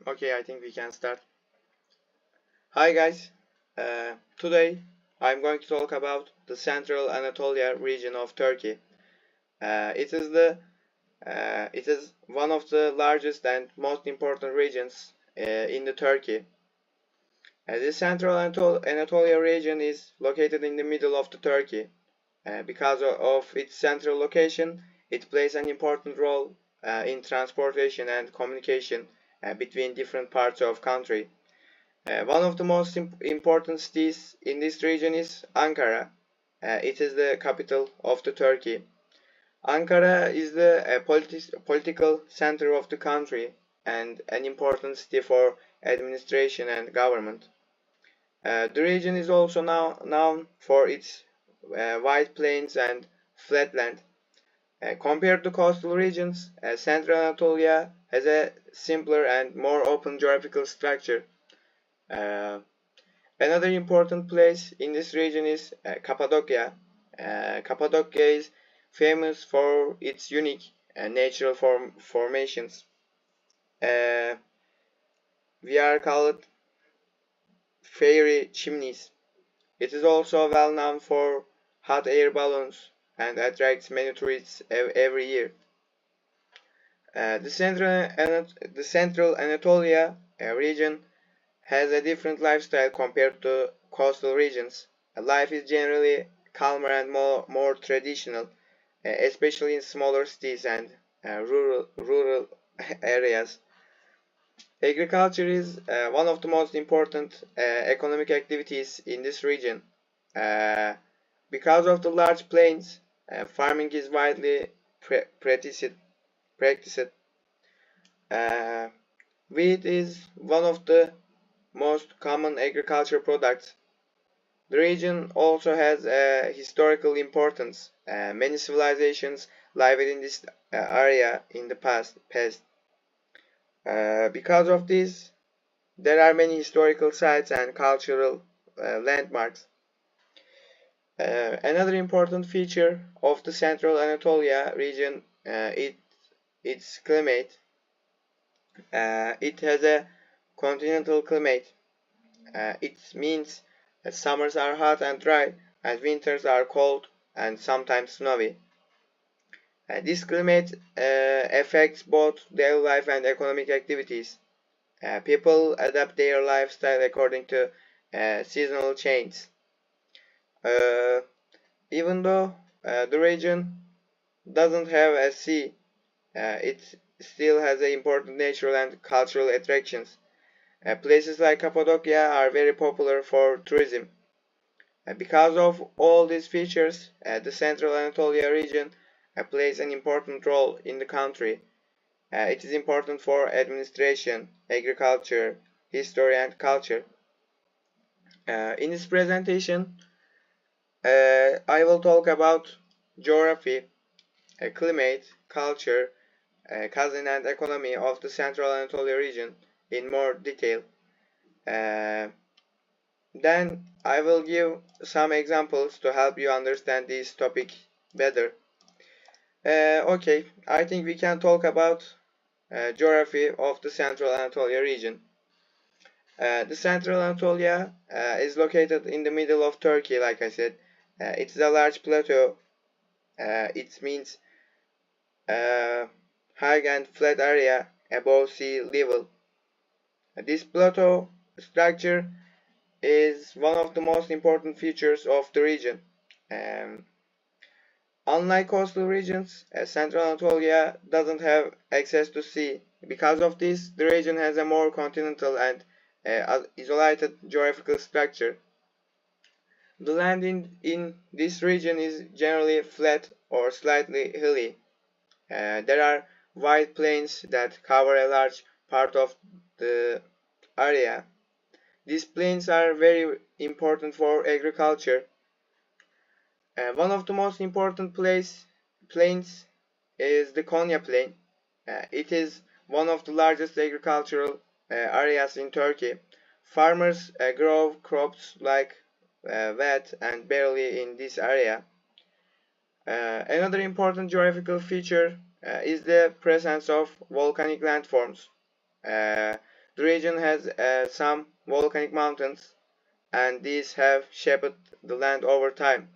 Okay, I think we can start. Hi guys, today I'm going to talk about the Central Anatolia region of Turkey. It is one of the largest and most important regions in the Turkey. The Central Anatolia region is located in the middle of the Turkey. Because of its central location, it plays an important role in transportation and communication between different parts of country. One of the most important cities in this region is Ankara. It is the capital of the Turkey. Ankara is the political center of the country and an important city for administration and government. The region is also now known for its wide plains and flatland. Compared to coastal regions, Central Anatolia has a simpler and more open geographical structure. Uh, Another important place in this region is Cappadocia. Cappadocia is famous for its unique natural formations. Uh, we are called fairy chimneys. It is also well known for hot air balloons and attracts many tourists every year. The Central Anatolia region has a different lifestyle compared to coastal regions. Life is generally calmer and more traditional, especially in smaller cities and rural areas. Agriculture is one of the most important economic activities in this region. Uh, because of the large plains, farming is widely practiced. practiced. Uh, Wheat is one of the most common agriculture products. The region also has a historical importance. Many civilizations lived in this area in the past. Because of this, there are many historical sites and cultural landmarks. Another important feature of the Central Anatolia region its climate. It has a continental climate. It means that summers are hot and dry, and winters are cold and sometimes snowy. This climate affects both daily life and economic activities. People adapt their lifestyle according to seasonal changes. Uh, Even though the region doesn't have a sea, it still has important natural and cultural attractions. Places like Cappadocia are very popular for tourism. Because of all these features, the Central Anatolia region plays an important role in the country. It is important for administration, agriculture, history, and culture. In this presentation, I will talk about geography, climate, culture, cuisine, and economy of the Central Anatolia region in more detail. Uh, Then I will give some examples to help you understand this topic better. Okay, I think we can talk about geography of the Central Anatolia region. The Central Anatolia is located in the middle of Turkey, like I said. It is a large plateau. It means uh, high and flat area above sea level. This plateau structure is one of the most important features of the region. Um, Unlike coastal regions, Central Anatolia doesn't have access to sea. Because of this, the region has a more continental and isolated geographical structure. The land in this region is generally flat or slightly hilly. There are wide plains that cover a large part of the area. These plains are very important for agriculture. One of the most important plains is the Konya Plain. It is one of the largest agricultural areas in Turkey. Farmers grow crops like wheat and barley in this area. Another important geographical feature is the presence of volcanic landforms. Uh, The region has some volcanic mountains, and these have shaped the land over time.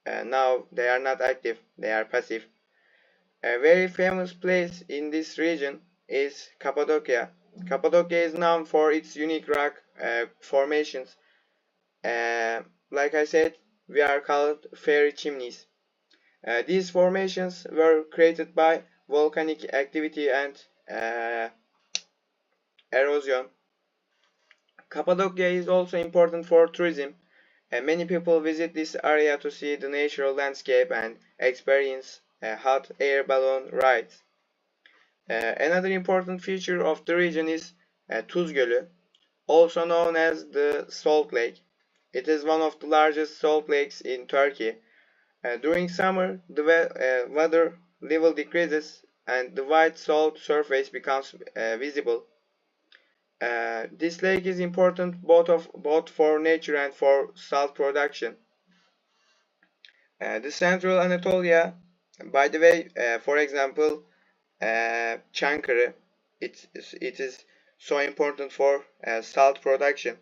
Now they are not active, they are passive. A very famous place in this region is Cappadocia. Cappadocia is known for its unique rock formations. Uh, like I said, we are called fairy chimneys. These formations were created by volcanic activity and erosion. Cappadocia is also important for tourism, and many people visit this area to see the natural landscape and experience hot air balloon rides. Another important feature of the region is Tuz Gölü, also known as the Salt Lake. It is one of the largest salt lakes in Turkey. During summer, the water level decreases and the white salt surface becomes visible. This lake is important both for nature and for salt production. The Central Anatolia, by the way, for example, Çankırı, it is so important for salt production.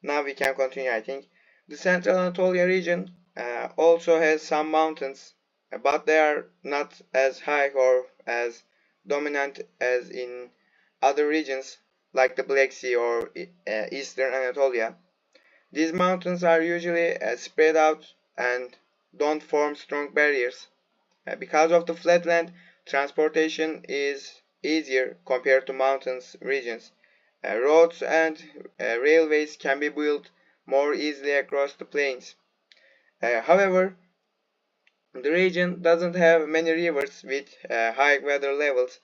Now we can continue, I think. The Central Anatolia region also has some mountains, but they are not as high or as dominant as in other regions like the Black Sea or Eastern Anatolia. These mountains are usually spread out and don't form strong barriers. Because of the flat land, transportation is easier compared to mountains regions. Roads and railways can be built more easily across the plains. However, the region doesn't have many rivers with high weather levels.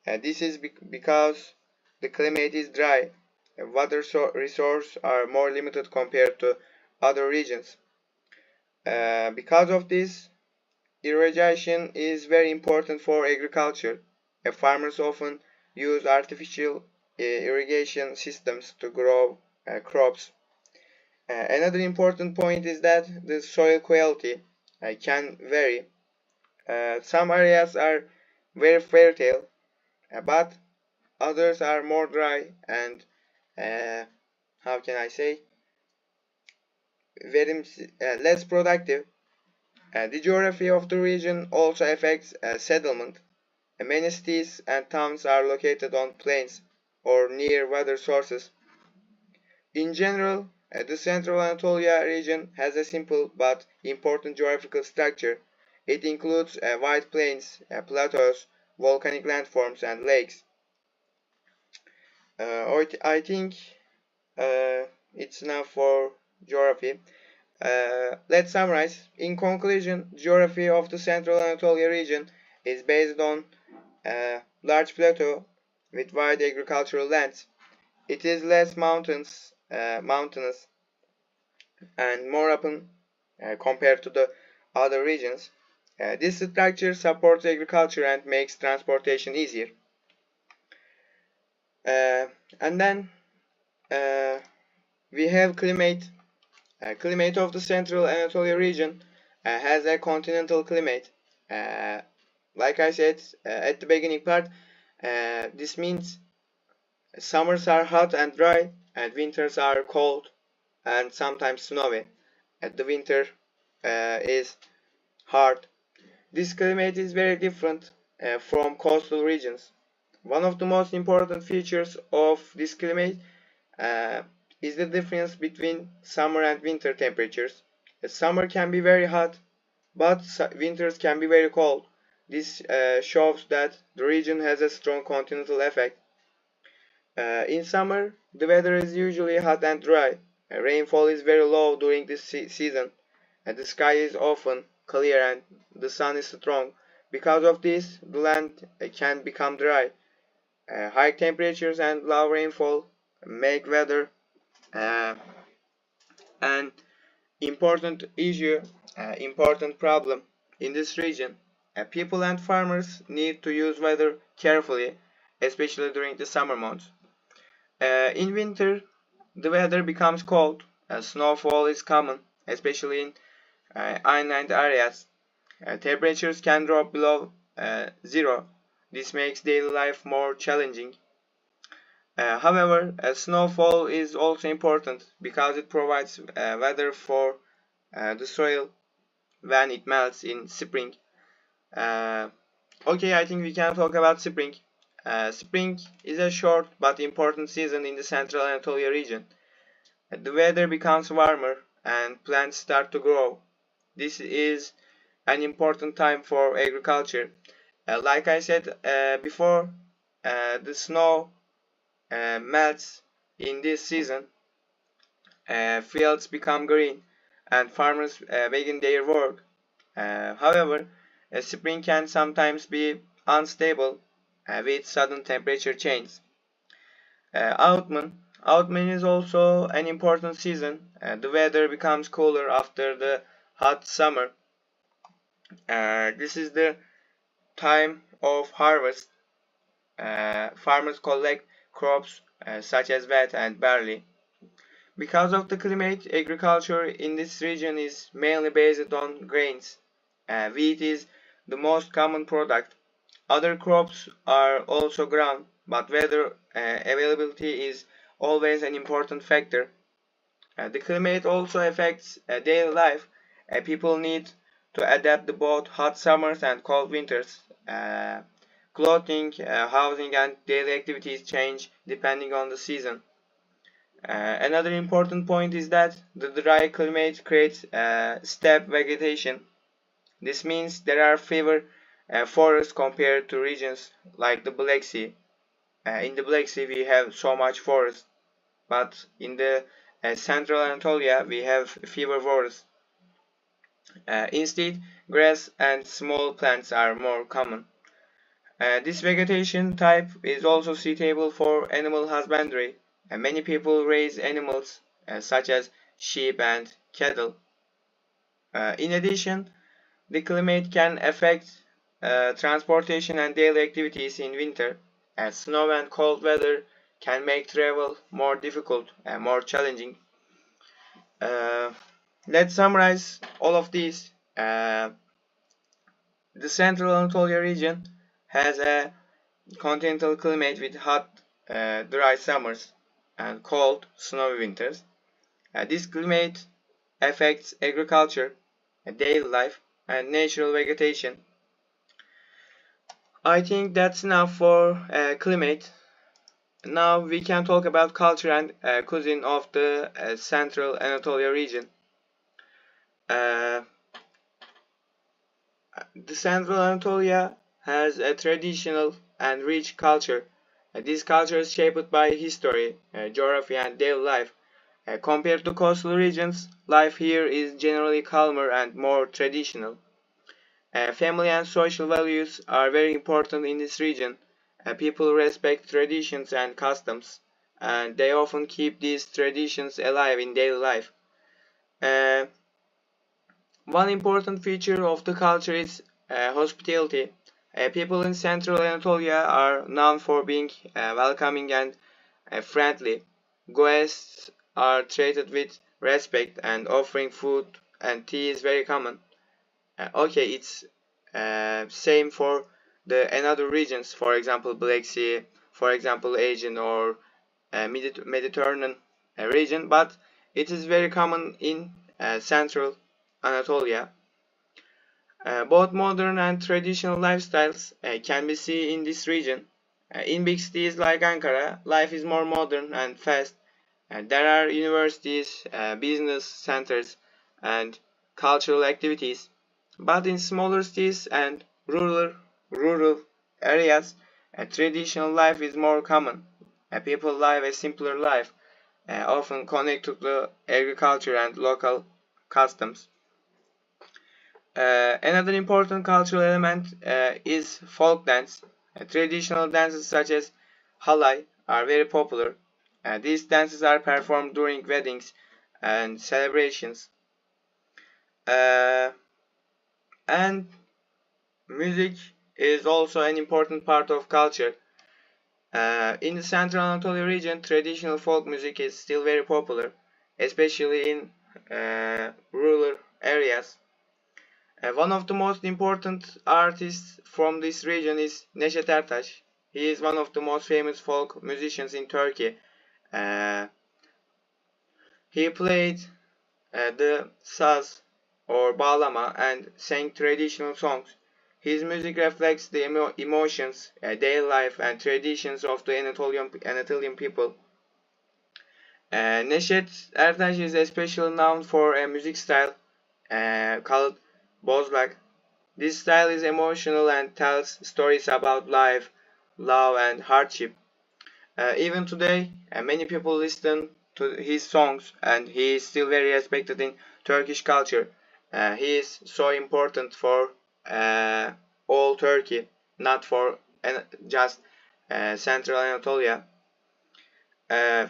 This is because the climate is dry. Water resources are more limited compared to other regions. Because of this, irrigation is very important for agriculture. Farmers often use artificial irrigation systems to grow crops. Another important point is that the soil quality can vary. Some areas are very fertile, but others are more dry and how can I say very less productive. The geography of the region also affects settlement. Many cities and towns are located on plains or near water sources. In general, the Central Anatolia region has a simple but important geographical structure. It includes wide plains, plateaus, volcanic landforms, and lakes. I think uh, it's enough for geography. Let's summarize. In conclusion, geography of the Central Anatolia region is based on a large plateau with wide agricultural lands. It is less mountainous and more open compared to the other regions. This structure supports agriculture and makes transportation easier. And then uh, we have climate. Climate of the Central Anatolia region has a continental climate. Uh, like I said at the beginning part, this means summers are hot and dry, and winters are cold and sometimes snowy. And the winter is hard. This climate is very different from coastal regions. One of the most important features of this climate uh, is the difference between summer and winter temperatures. Summer can be very hot, but winters can be very cold. This shows that the region has a strong continental effect. In summer, the weather is usually hot and dry. Rainfall is very low during this season, and the sky is often clear and the sun is strong. Because of this, the land can become dry. High temperatures and low rainfall make weather uh, an important issue, important problem in this region. People and farmers need to use weather carefully, especially during the summer months. In winter, the weather becomes cold. Snowfall is common, especially in inland areas. Temperatures can drop below zero. This makes daily life more challenging. However, snowfall is also important because it provides weather for the soil when it melts in spring. Uh, okay, I think we can talk about spring. Spring is a short but important season in the central Anatolia region. The weather becomes warmer and plants start to grow. This is an important time for agriculture. Like I said before, the snow melts in this season. Fields become green and farmers begin their work. However, spring can sometimes be unstable with sudden temperature change. Autumn is also an important season. The weather becomes cooler after the hot summer. This is the time of harvest. Farmers collect crops such as wheat and barley. Because of the climate, agriculture in this region is mainly based on grains. Wheat is the most common product. Other crops are also grown, but weather availability is always an important factor. The climate also affects daily life. People need to adapt to both hot summers and cold winters. Clothing, housing, and daily activities change depending on the season. Another important point is that the dry climate creates steppe vegetation. This means there are fewer forests compared to regions like the Black Sea. In the Black Sea we have so much forest, but in the central Anatolia we have fewer forests. Instead, grass and small plants are more common. This vegetation type is also suitable for animal husbandry. Many people raise animals such as sheep and cattle. In addition, the climate can affect transportation and daily activities in winter, as snow and cold weather can make travel more difficult and more challenging. Uh, let's summarize all of these. The central Anatolia region has a continental climate with hot, dry summers and cold, snowy winters. This climate affects agriculture, daily life, and natural vegetation. I think that's enough for climate. Now we can talk about culture and cuisine of the central Anatolia region. Uh, the central Anatolia has a traditional and rich culture. This culture is shaped by history, geography, and daily life. Compared to coastal regions, life here is generally calmer and more traditional. Family and social values are very important in this region. People respect traditions and customs, and they often keep these traditions alive in daily life. Uh, One important feature of the culture is hospitality. People in central Anatolia are known for being welcoming and friendly. Guests are treated with respect, and offering food and tea is very common. Okay, it's same for the another regions, for example Black Sea, for example Asian or Mediterranean region, but it is very common in central Anatolia. Both modern and traditional lifestyles can be seen in this region. In big cities like Ankara, life is more modern and fast. There are universities, business centers, and cultural activities. But in smaller cities and rural areas, traditional life is more common. People live a simpler life, often connected to agriculture and local customs. Another important cultural element is folk dance. Traditional dances such as halay are very popular. These dances are performed during weddings and celebrations. Uh, and music is also an important part of culture. In the central Anatolia region, traditional folk music is still very popular, especially in rural areas. One of the most important artists from this region is Neşet Ertaş. He is one of the most famous folk musicians in Turkey. He played the saz or bağlama and sang traditional songs. His music reflects the emotions, daily life, and traditions of the Anatolian people. Neşet Ertaş is especially known for a music style called Bozlak. This style is emotional and tells stories about life, love, and hardship. Even today, many people listen to his songs, and he is still very respected in Turkish culture. He is so important for all Turkey, not for just Central Anatolia.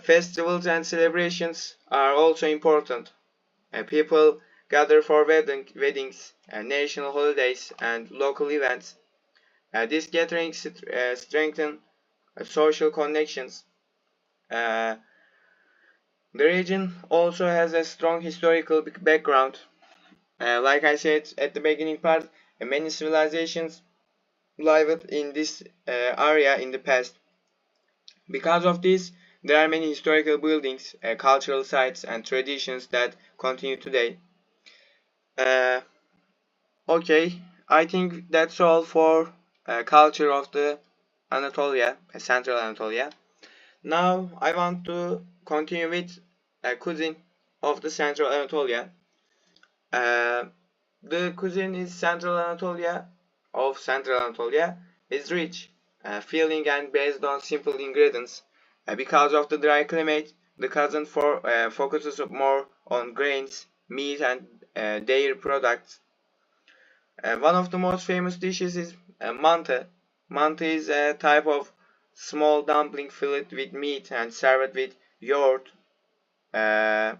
Festivals and celebrations are also important. People gather for weddings, national holidays, and local events. These gatherings strengthen social connections. Uh, the region also has a strong historical background. Like I said at the beginning part, many civilizations lived in this area in the past. Because of this, there are many historical buildings, cultural sites, and traditions that continue today. Uh, okay, I think that's all for culture of the Anatolia, Central Anatolia. Now I want to continue with a cuisine of the Central Anatolia. Uh, the cuisine is Central Anatolia is rich, filling and based on simple ingredients. Because of the dry climate, the cuisine focuses more on grains, meat, and dairy products. One of the most famous dishes is mante. Mante is a type of small dumpling filled with meat and served with yogurt uh,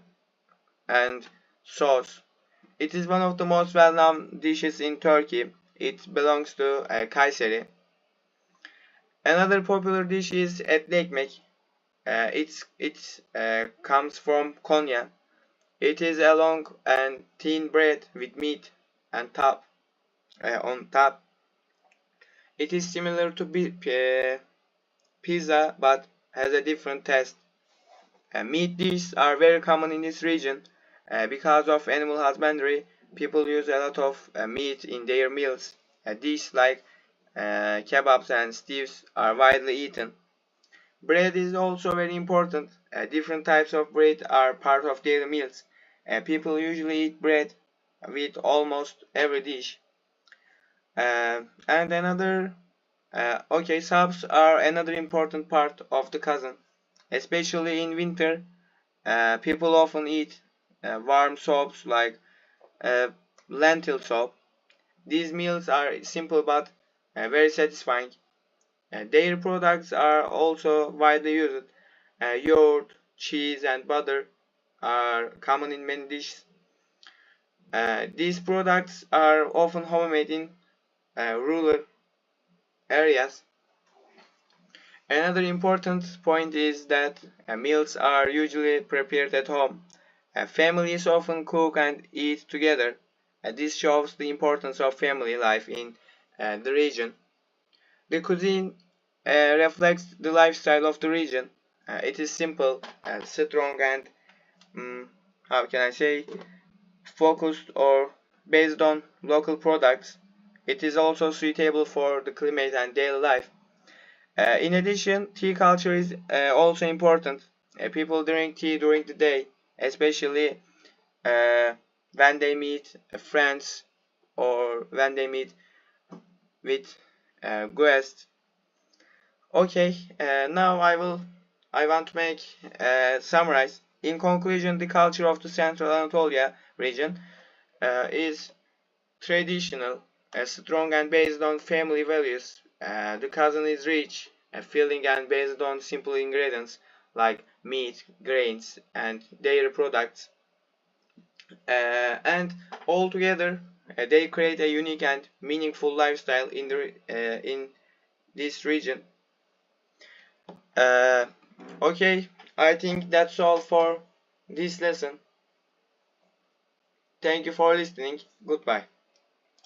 and sauce. It is one of the most well-known dishes in Turkey. It belongs to Kayseri. Another popular dish is etli ekmek. It comes from Konya. It is a long and thin bread with meat and on top. It is similar to pizza but has a different taste. Meat dishes are very common in this region. Because of animal husbandry, people use a lot of meat in their meals. Dishes like kebabs and stews are widely eaten. Bread is also very important. Different types of bread are part of daily meals. People usually eat bread with almost every dish. And another Subs are another important part of the cuisine, especially in winter. People often eat warm soups like uh, lentil soup. These meals are simple but very satisfying. Dairy products are also widely used. Yogurt, cheese, and butter are common in many dishes. These products are often homemade in rural areas. Another important point is that meals are usually prepared at home. Families often cook and eat together. This shows the importance of family life in the region. The cuisine reflects the lifestyle of the region. It is simple, strong, and how can I say, focused or based on local products. It is also suitable for the climate and daily life. In addition, tea culture is also important. People drink tea during the day, especially uh, when they meet friends or when they meet with guests. Okay, now I want to make summarize. In conclusion, the culture of the Central Anatolia region is traditional, strong and based on family values. The cuisine is rich, filling and based on simple ingredients like meat, grains, and dairy products. And altogether, they create a unique and meaningful lifestyle in this region. Uh, okay, I think that's all for this lesson. Thank you for listening. Goodbye.